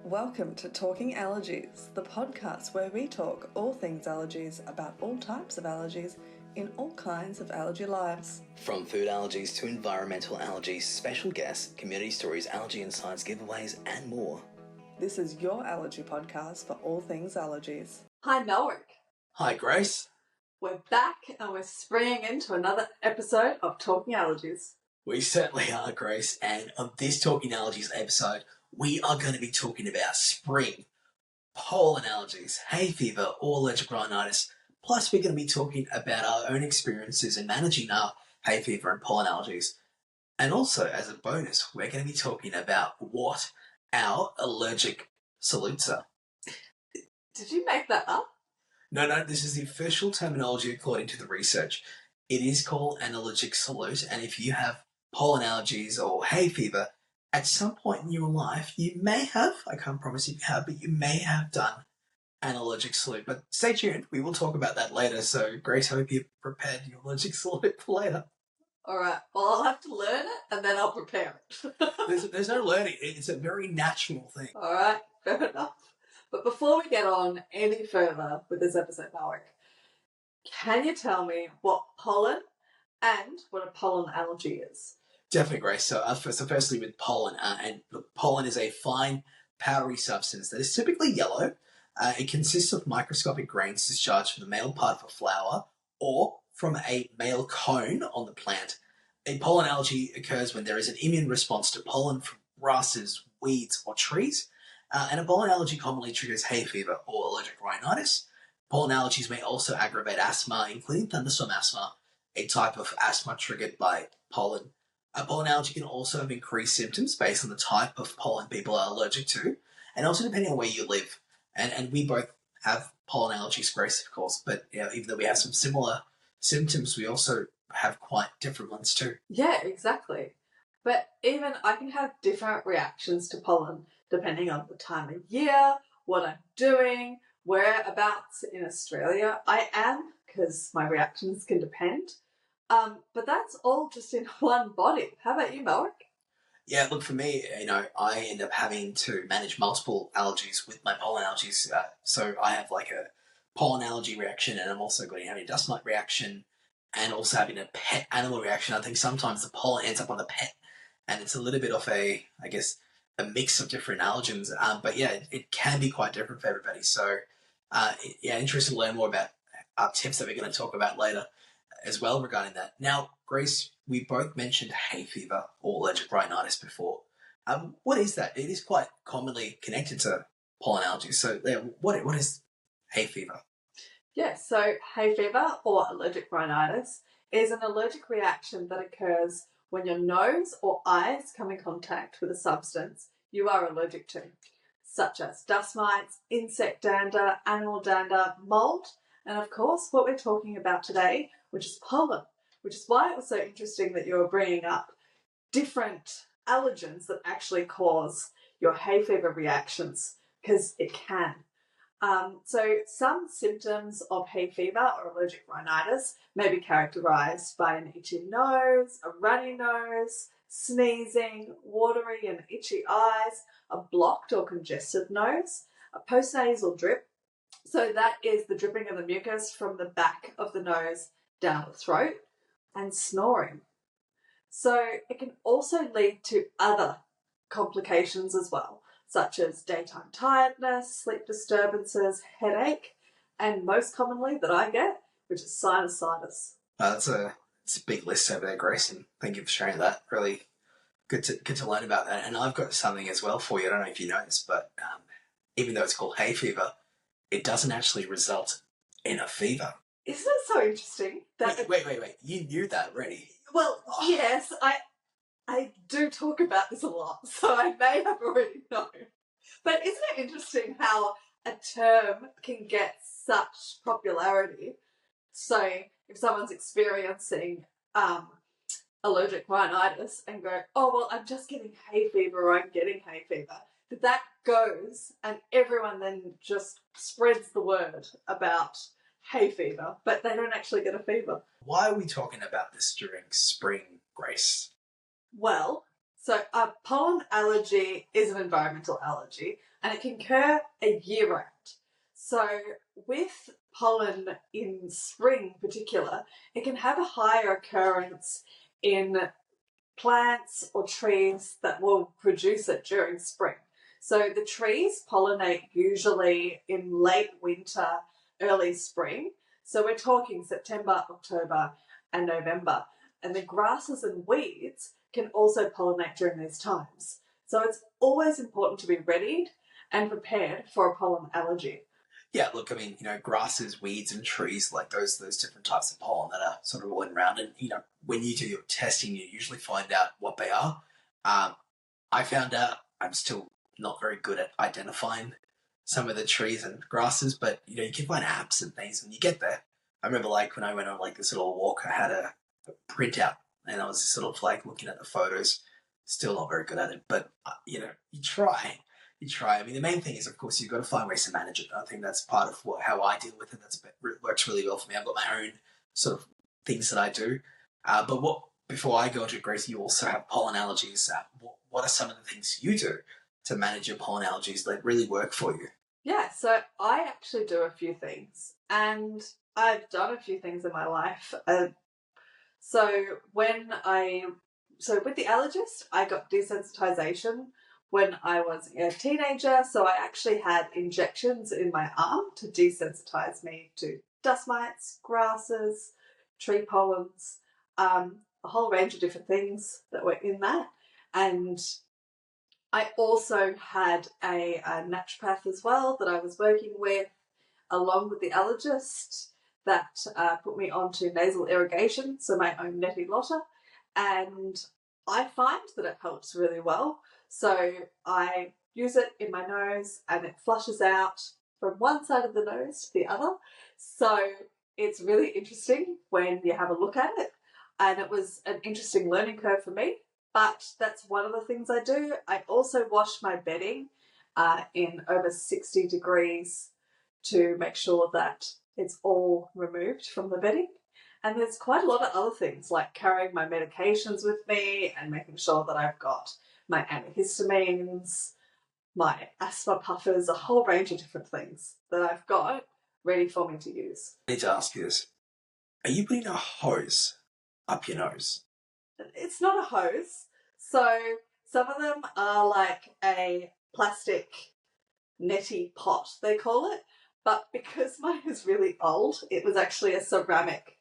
Welcome to Talking Allergies, the podcast where we talk all things allergies about all types of allergies in all kinds of allergy lives. From food allergies to environmental allergies, special guests, community stories, allergy and science giveaways, and more. This is your allergy podcast for all things allergies. Hi, Melrick. Hi, Grace. We're back and we're springing into another episode of Talking Allergies. We certainly are, Grace, and on this Talking Allergies episode, we are going to be talking about spring, pollen allergies, hay fever, or allergic rhinitis. Plus, we're going to be talking about our own experiences in managing our hay fever and pollen allergies. And also, as a bonus, we're going to be talking about what our allergic salutes are. Did you make that up? No, this is the official terminology according to the research. It is called an allergic salute, and if you have pollen allergies or hay fever, at some point in your life, you may have, I can't promise you have, but you may have done an allergic salute. But stay tuned, we will talk about that later. So, Grace, I hope you've prepared your allergic salute for later. All right, well, I'll have to learn it and then I'll prepare it. There's no learning. It's a very natural thing. All right, fair enough. But before we get on any further with this episode, Malrick, can you tell me what pollen and what a pollen allergy is? Definitely, Grace. So firstly with pollen, and pollen is a fine, powdery substance that is typically yellow. It consists of microscopic grains discharged from the male part of a flower or from a male cone on the plant. A pollen allergy occurs when there is an immune response to pollen from grasses, weeds, or trees. And a pollen allergy commonly triggers hay fever or allergic rhinitis. Pollen allergies may also aggravate asthma, including thunderstorm asthma, a type of asthma triggered by pollen. A pollen allergy can also have increased symptoms based on the type of pollen people are allergic to, and also depending on where you live. And we both have pollen allergies, Grace, of course, but even though we have some similar symptoms, we also have quite different ones too. Yeah, exactly. But even I can have different reactions to pollen depending on the time of year, what I'm doing, whereabouts in Australia I am, because my reactions can depend. But that's all just in one body. How about you, Melrick? Yeah, look, for me, I end up having to manage multiple allergies with my pollen allergies. So I have like a pollen allergy reaction, and I'm also going to have a dust mite reaction, and also having a pet animal reaction. I think sometimes the pollen ends up on the pet, and it's a little bit of a mix of different allergens. But yeah, it can be quite different for everybody. So interested to learn more about our tips that we're going to talk about later as well regarding that. Now, Grace, we both mentioned hay fever or allergic rhinitis before. What is that? It is quite commonly connected to pollen allergies. So, what is hay fever? Yeah, so hay fever or allergic rhinitis is an allergic reaction that occurs when your nose or eyes come in contact with a substance you are allergic to, such as dust mites, insect dander, animal dander, mold, and of course what we're talking about today, which is pollen, which is why it was so interesting that you were bringing up different allergens that actually cause your hay fever reactions, because it can. So some symptoms of hay fever or allergic rhinitis may be characterised by an itchy nose, a runny nose, sneezing, watery and itchy eyes, a blocked or congested nose, a postnasal drip. So that is the dripping of the mucus from the back of the nose down the throat, and snoring. So it can also lead to other complications as well, such as daytime tiredness, sleep disturbances, headache, and most commonly that I get, which is sinusitis. It's a big list over there, Grace, and thank you for sharing that. Really good to learn about that. And I've got something as well for you. I don't know if you know this, but even though it's called hay fever, it doesn't actually result in a fever. Isn't it so interesting? Wait. You knew that already? Well, yes, I do talk about this a lot, so I may have already known. But isn't it interesting how a term can get such popularity? So if someone's experiencing allergic rhinitis and go, oh, well, I'm just getting hay fever or I'm getting hay fever, that goes and everyone then just spreads the word about hay fever, but they don't actually get a fever. Why are we talking about this during spring, Grace? Well, so a pollen allergy is an environmental allergy, and it can occur a year round. So with pollen in spring in particular, it can have a higher occurrence in plants or trees that will produce it during spring. So the trees pollinate usually in late winter, early spring. So we're talking September, October and November. And the grasses and weeds can also pollinate during these times. So it's always important to be readied and prepared for a pollen allergy. Yeah, look, I mean, grasses, weeds and trees, like those different types of pollen that are sort of all around. And, when you do your testing, you usually find out what they are. I found out I'm still not very good at identifying some of the trees and grasses, but, you can find apps and things when you get there. I remember when I went on this little walk, I had a printout and I was sort of looking at the photos, still not very good at it, but, you try. I mean, the main thing is, of course, you've got to find ways to manage it. I think that's part of how I deal with it. Works really well for me. I've got my own sort of things that I do. But before I go into it, Grace, you also have pollen allergies. What are some of the things you do to manage your pollen allergies that really work for you? Yeah, so I actually do a few things, and I've done a few things in my life. So with the allergist, I got desensitization when I was a teenager, so I actually had injections in my arm to desensitize me to dust mites, grasses, tree pollens, a whole range of different things that were in that. And I also had a naturopath as well that I was working with, along with the allergist, that put me onto nasal irrigation, so my own 𝘥𝘠𝘦𝘥, and I find that it helps really well. So I use it in my nose and it flushes out from one side of the nose to the other. So it's really interesting when you have a look at it, and it was an interesting learning curve for me, but that's one of the things I do. I also wash my bedding in over 60 degrees to make sure that it's all removed from the bedding. And there's quite a lot of other things, like carrying my medications with me and making sure that I've got my antihistamines, my asthma puffers, a whole range of different things that I've got ready for me to use. I need to ask you this. Are you putting a hose up your nose? It's not a hose. So some of them are like a plastic netty pot, they call it. But because mine is really old, it was actually a ceramic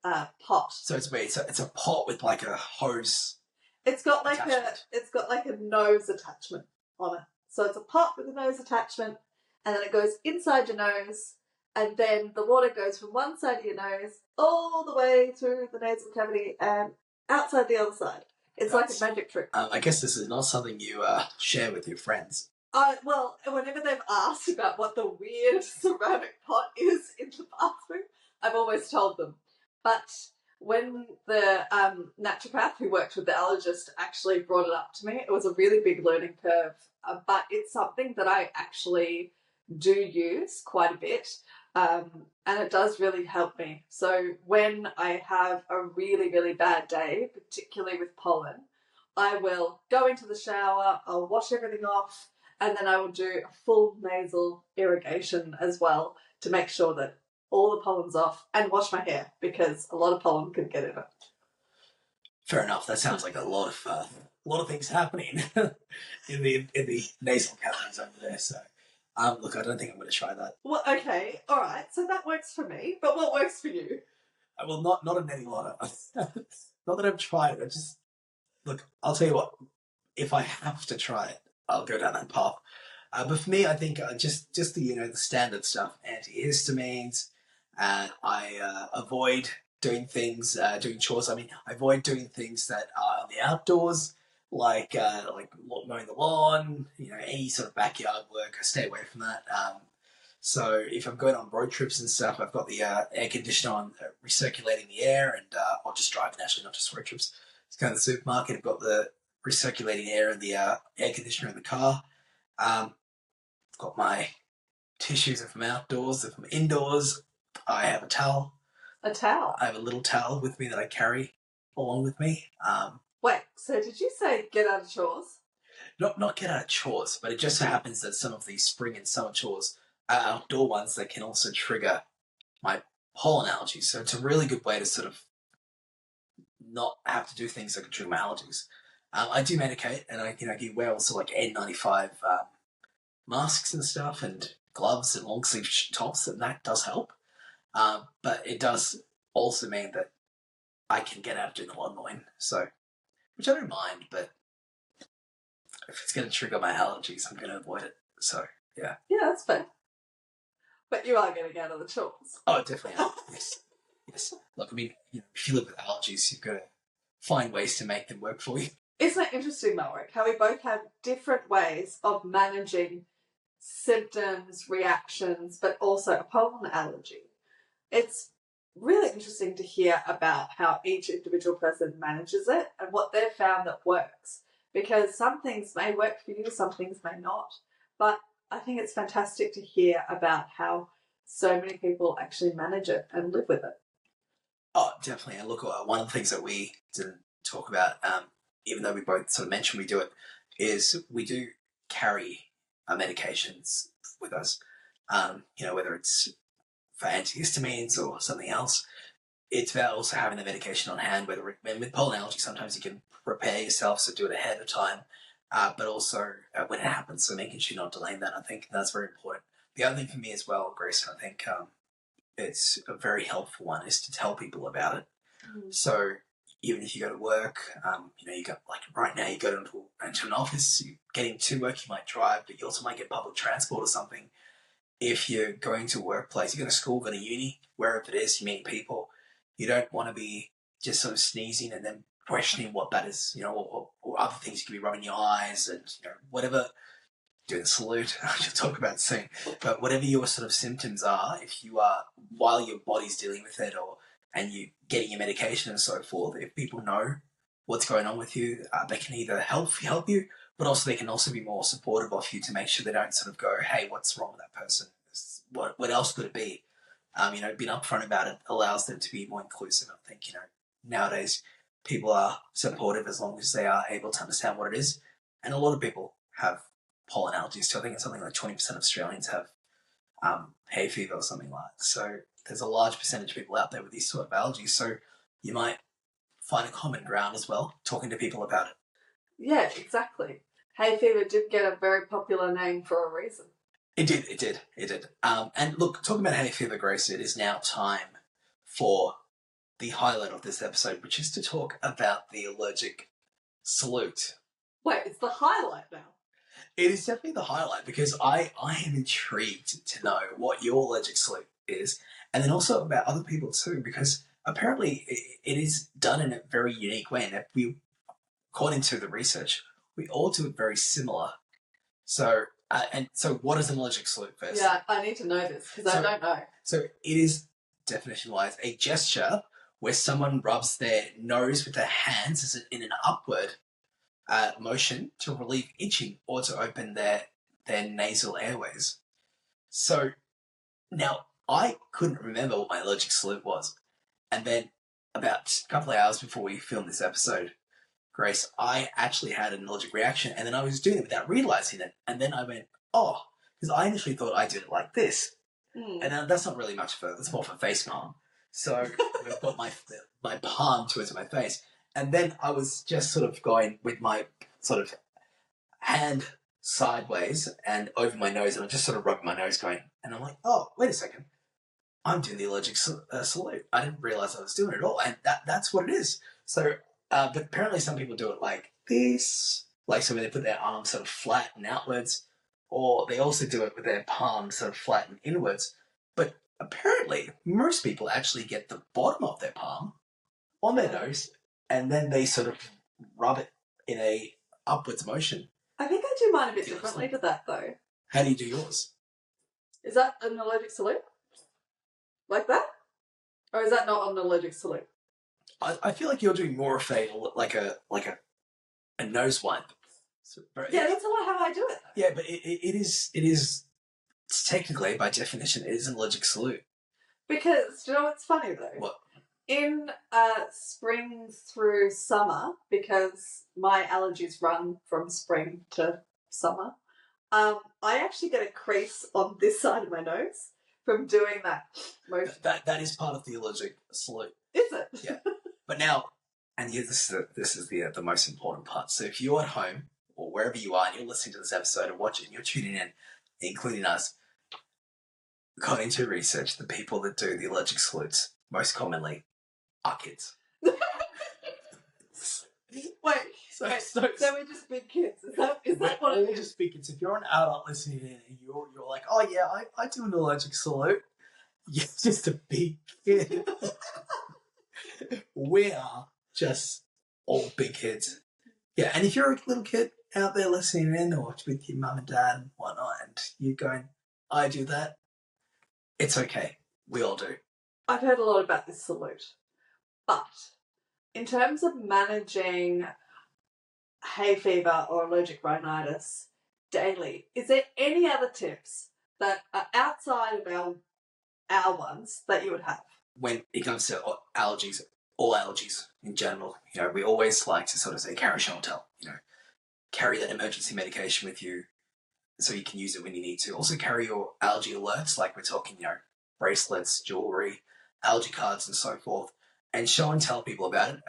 pot. So it's a pot with a hose. It's got attachment. a nose attachment on it. So it's a pot with a nose attachment, and then it goes inside your nose, and then the water goes from one side of your nose all the way through the nasal cavity and outside the other side. It's like a magic trick. I guess this is not something you share with your friends. Well, whenever they've asked about what the weird ceramic pot is in the bathroom, I've always told them. But when the naturopath who worked with the allergist actually brought it up to me, it was a really big learning curve. But it's something that I actually do use quite a bit, and it does really help me. So when I have a really, really bad day, particularly with pollen, I will go into the shower, I'll wash everything off, and then I will do a full nasal irrigation as well to make sure that all the pollen's off, and wash my hair because a lot of pollen could get in it. Fair enough. That sounds like a lot of things happening in the nasal cavities over there. So, look, I don't think I'm going to try that. Well, okay, all right. So that works for me, but what works for you? Well, not a neti lotta. Not that I've tried it. Look, I'll tell you what. If I have to try it, I'll go down that path. But for me, I think just the the standard stuff, antihistamines. I avoid doing things, doing chores. I mean, I avoid doing things that are on the outdoors, like mowing the lawn. Any sort of backyard work. I stay away from that. So if I'm going on road trips and stuff, I've got the air conditioner on, recirculating the air, and I'll just drive naturally, not just road trips. Just go to the supermarket. I've got the recirculating air and the air conditioner in the car. I've got my tissues if I'm outdoors. If I'm indoors, I have a towel. A towel? I have a little towel with me that I carry along with me. Wait, so did you say get out of chores? not get out of chores, but it just so happens that some of these spring and summer chores are outdoor ones that can also trigger my pollen allergies. So it's a really good way to sort of not have to do things that can trigger my allergies. I do medicate, and I wear also like N95 masks and stuff, and gloves and long sleeve tops, and that does help. But it does also mean that I can get out of doing the lawn mowing, so which I don't mind, but if it's going to trigger my allergies, I'm going to avoid it. So yeah. Yeah, that's fair. But you are getting out of the chores. Oh, definitely. Yes. Yes. Look, I mean, if you live with allergies, you've got to find ways to make them work for you. Isn't it interesting, Malrick, how we both have different ways of managing symptoms, reactions, but also a pollen allergy? It's really interesting to hear about how each individual person manages it and what they've found that works. Because some things may work for you, some things may not. But I think it's fantastic to hear about how so many people actually manage it and live with it. Oh, definitely. And look, one of the things that we didn't talk about, even though we both sort of mentioned we do it, is we do carry our medications with us. Whether it's for antihistamines or something else, it's about also having the medication on hand. And with pollen allergy, sometimes you can prepare yourself, so do it ahead of time. But also when it happens, so making sure you're not delaying that, I think that's very important. The other thing for me as well, Grace, I think it's a very helpful one, is to tell people about it. Mm. So even if you go to work, you go, like right now, you go into an office, you're getting to work, you might drive, but you also might get public transport or something. If you're going to a workplace, you go to school, go to uni, wherever it is, you meet people, you don't want to be just sort of sneezing and then questioning what that is, or other things. You could be rubbing your eyes and, whatever, doing the salute, which we'll talk about soon. But whatever your sort of symptoms are, if you are, while your body's dealing with it, and you getting your medication and so forth, if people know what's going on with you, they can either help you, but also they can also be more supportive of you to make sure they don't sort of go, hey, what's wrong with that person? What else could it be? Being upfront about it allows them to be more inclusive. I think, nowadays people are supportive as long as they are able to understand what it is. And a lot of people have pollen allergies too. I think it's something like 20% of Australians have hay fever or something like that. So there's a large percentage of people out there with these sort of allergies. So you might find a common ground as well, talking to people about it. Yeah, exactly. Hay fever did get a very popular name for a reason. It did. And look, talking about hay fever, Grace, it is now time for the highlight of this episode, which is to talk about the allergic salute. Wait, it's the highlight now? It is definitely the highlight, because I am intrigued to know what your allergic salute is, and then also about other people too, because apparently it is done in a very unique way, and according to the research, we all do it very similar. So, so what is an allergic salute first? Yeah, I need to know this, because I don't know. So it is, definition-wise, a gesture where someone rubs their nose with their hands in an upward motion to relieve itching or to open their nasal airways. So now I couldn't remember what my allergic salute was. And then about a couple of hours before we filmed this episode, Grace, I actually had an allergic reaction, and then I was doing it without realising it. And then I went, oh, because I initially thought I did it like this. Mm. And that's not really much it's more for face palm. So I've got my palm towards my face. And then I was just sort of going with my sort of hand sideways and over my nose, and I just sort of rubbing my nose going, and I'm like, oh, wait a second. I'm doing the allergic salute. I didn't realise I was doing it at all. And that's what it is. So, but apparently some people do it like this, like so when they put their arms sort of flat and outwards, or they also do it with their palms sort of flat and inwards. But apparently most people actually get the bottom of their palm on their nose, and then they sort of rub it in a upwards motion. I think I do mine a bit differently to that, though. How do you do yours? Is that an allergic salute? Like that? Or is that not an allergic salute? I feel like you're doing more of a nose wipe. So, yeah, that's how I do it. Yeah, but it is technically, by definition, it is an allergic salute. Because, do you know what's funny, though? What? In spring through summer, because my allergies run from spring to summer, I actually get a crease on this side of my nose from doing that motion. That is part of the allergic salute. Is it? Yeah. But now, and yeah, this is the most important part. So if you're at home or wherever you are and you're listening to this episode and watching, you're tuning in, including us, according to research, the people that do the allergic salutes most commonly are kids. Wait, so we're just big kids. Is that what it is? Just big kids. If you're an adult listening in and you're like, oh yeah, I do an allergic salute, you're just a big kid. We are just all big kids. Yeah, and if you're a little kid out there listening in or with your mum and dad and whatnot, and you're going, I do that, it's okay. We all do. I've heard a lot about this salute. But in terms of managing hay fever or allergic rhinitis daily, is there any other tips that are outside of our ones that you would have? When it comes to allergies, all allergies in general, we always like to sort of say carry show and tell. Carry that emergency medication with you so you can use it when you need to. Also carry your allergy alerts, like we're talking, bracelets, jewelry, allergy cards and so forth, and show and tell people about it.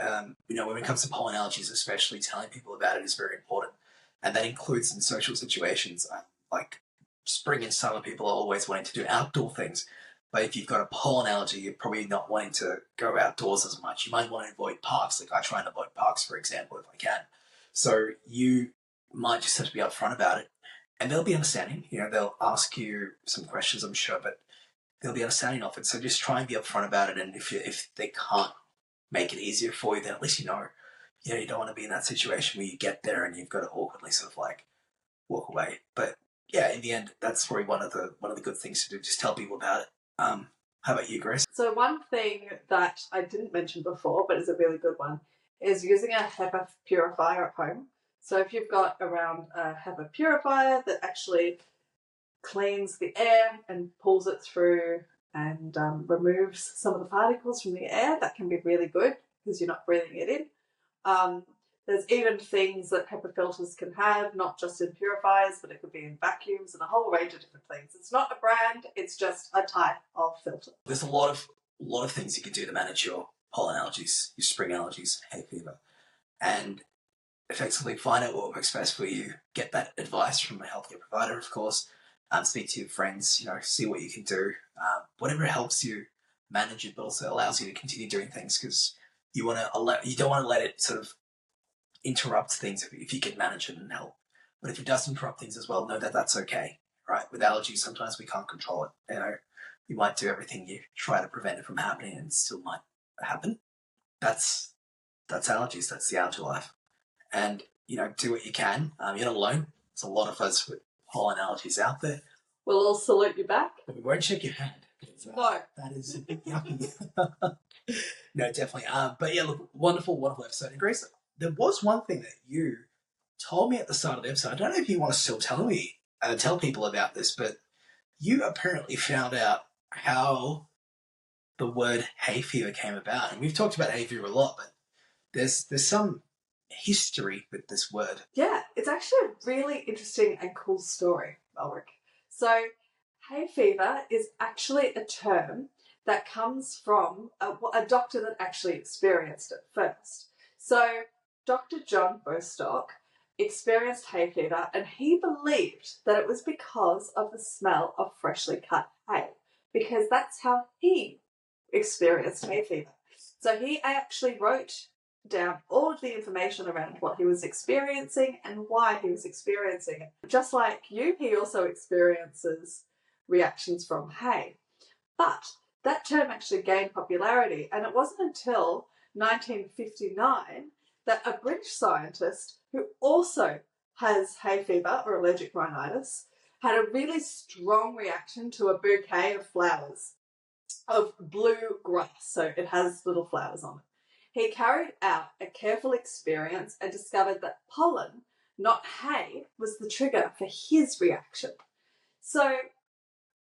When it comes to pollen allergies, especially telling people about it is very important. And that includes in social situations, like spring and summer, people are always wanting to do outdoor things. But if you've got a pollen allergy, you're probably not wanting to go outdoors as much. You might want to avoid parks. Like I try and avoid parks, for example, if I can. So you might just have to be upfront about it. And they'll be understanding. They'll ask you some questions, I'm sure, but they'll be understanding of it. So just try and be upfront about it. And if they can't make it easier for you, then at least you don't want to be in that situation where you get there and you've got to awkwardly sort of like walk away. But yeah, in the end, that's probably one of the good things to do. Just tell people about it. How about you, Grace? So one thing that I didn't mention before, but is a really good one, is using a HEPA purifier at home. So if you've got around a HEPA purifier that actually cleans the air and pulls it through and removes some of the particles from the air, that can be really good because you're not breathing it in. There's even things that HEPA filters can have, not just in purifiers, but it could be in vacuums and a whole range of different things. It's not a brand, it's just a type of filter. There's a lot of things you can do to manage your pollen allergies, your spring allergies, hay fever, and effectively find out what works best for you. Get that advice from a healthcare provider, of course. Speak to your friends, see what you can do. Whatever helps you manage it, but also allows you to continue doing things, because you don't want to let it sort of interrupt things if you can manage it and help. But if it does interrupt things as well, know that that's okay, right? With allergies, sometimes we can't control it. You might do everything you try to prevent it from happening and it still might happen. That's allergies. That's the allergy life. And, do what you can. You're not alone. There's a lot of us with pollen allergies out there. We'll all salute you back. But we won't shake your hand. No. That is a bit yucky. No, definitely. But yeah, look, wonderful episode. And Grace, there was one thing that you told me at the start of the episode. I don't know if you want to still tell people about this, but you apparently found out how the word hay fever came about. And we've talked about hay fever a lot, but there's some history with this word. Yeah, it's actually a really interesting and cool story, Ulrich. So hay fever is actually a term that comes from a doctor that actually experienced it first. So Dr. John Bostock experienced hay fever, and he believed that it was because of the smell of freshly cut hay, because that's how he experienced hay fever. So he actually wrote down all of the information around what he was experiencing and why he was experiencing it. Just like you, he also experiences reactions from hay. But that term actually gained popularity, and it wasn't until 1959 that a British scientist who also has hay fever or allergic rhinitis had a really strong reaction to a bouquet of flowers, of blue grass, so it has little flowers on it. He carried out a careful experience and discovered that pollen, not hay, was the trigger for his reaction. So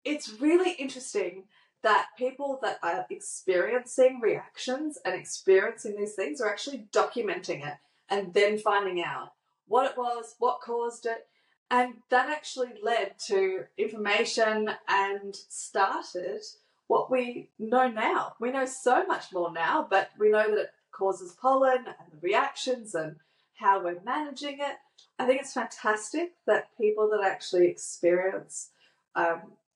it's really interesting that people that are experiencing reactions and experiencing these things are actually documenting it and then finding out what it was, what caused it. And that actually led to information and started what we know now. We know so much more now, but we know that it causes pollen and the reactions and how we're managing it. I think it's fantastic that people that actually experience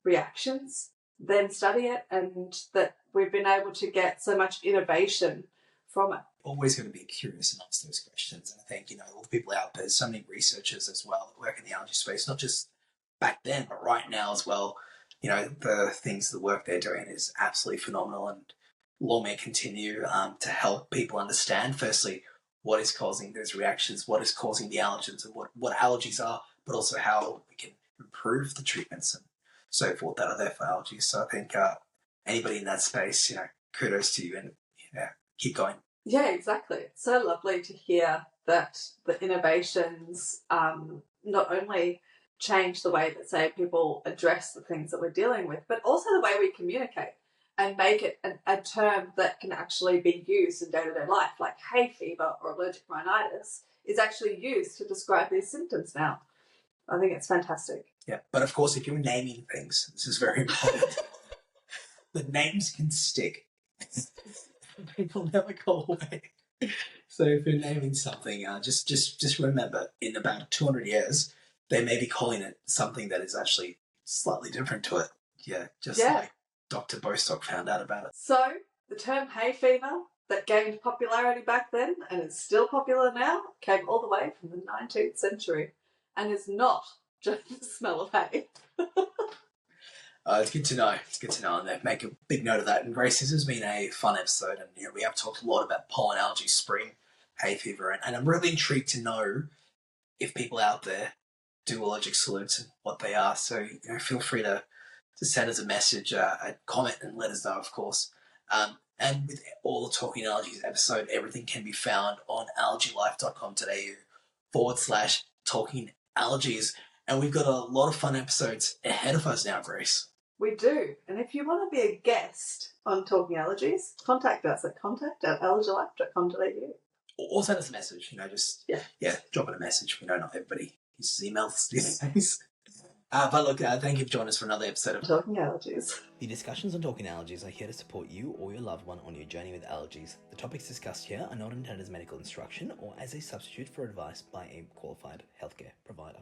reactions then study it, and that we've been able to get so much innovation from it. Always going to be curious and ask those questions. And I think, all the people out there, so many researchers as well that work in the allergy space, not just back then, but right now as well. The things, the work they're doing is absolutely phenomenal, and long may continue to help people understand, firstly, what is causing those reactions, what is causing the allergens, and what allergies are, but also how we can improve the treatments and so forth that are there for allergies. So I think anybody in that space, kudos to you, and keep going. Yeah, exactly. It's so lovely to hear that the innovations not only change the way that, say, people address the things that we're dealing with, but also the way we communicate and make it a term that can actually be used in day-to-day life, like hay fever or allergic rhinitis is actually used to describe these symptoms now. I think it's fantastic. Yeah, but of course, if you're naming things, this is very important. The names can stick. People never go away. So if you're naming something, just remember, in about 200 years, they may be calling it something that is actually slightly different to it. Yeah, like Dr. Bostock found out about it. So the term hay fever that gained popularity back then and is still popular now came all the way from the 19th century and is not just the smell of hay. It's good to know. It's good to know, and make a big note of that. And Grace, this has been a fun episode, and we have talked a lot about pollen allergies, spring, hay fever, and I'm really intrigued to know if people out there do allergic salutes and what they are. So feel free to send us a message, a comment, and let us know, of course. And with all the Talking Allergies episode, everything can be found on allergylife.com.au/Talking Allergies. And we've got a lot of fun episodes ahead of us now, Grace. We do. And if you want to be a guest on Talking Allergies, contact us at contact@allergylife.com.au. Or send us a message, drop in a message. We know not everybody uses emails these days. But look, thank you for joining us for another episode of Talking Allergies. The discussions on Talking Allergies are here to support you or your loved one on your journey with allergies. The topics discussed here are not intended as medical instruction or as a substitute for advice by a qualified healthcare provider.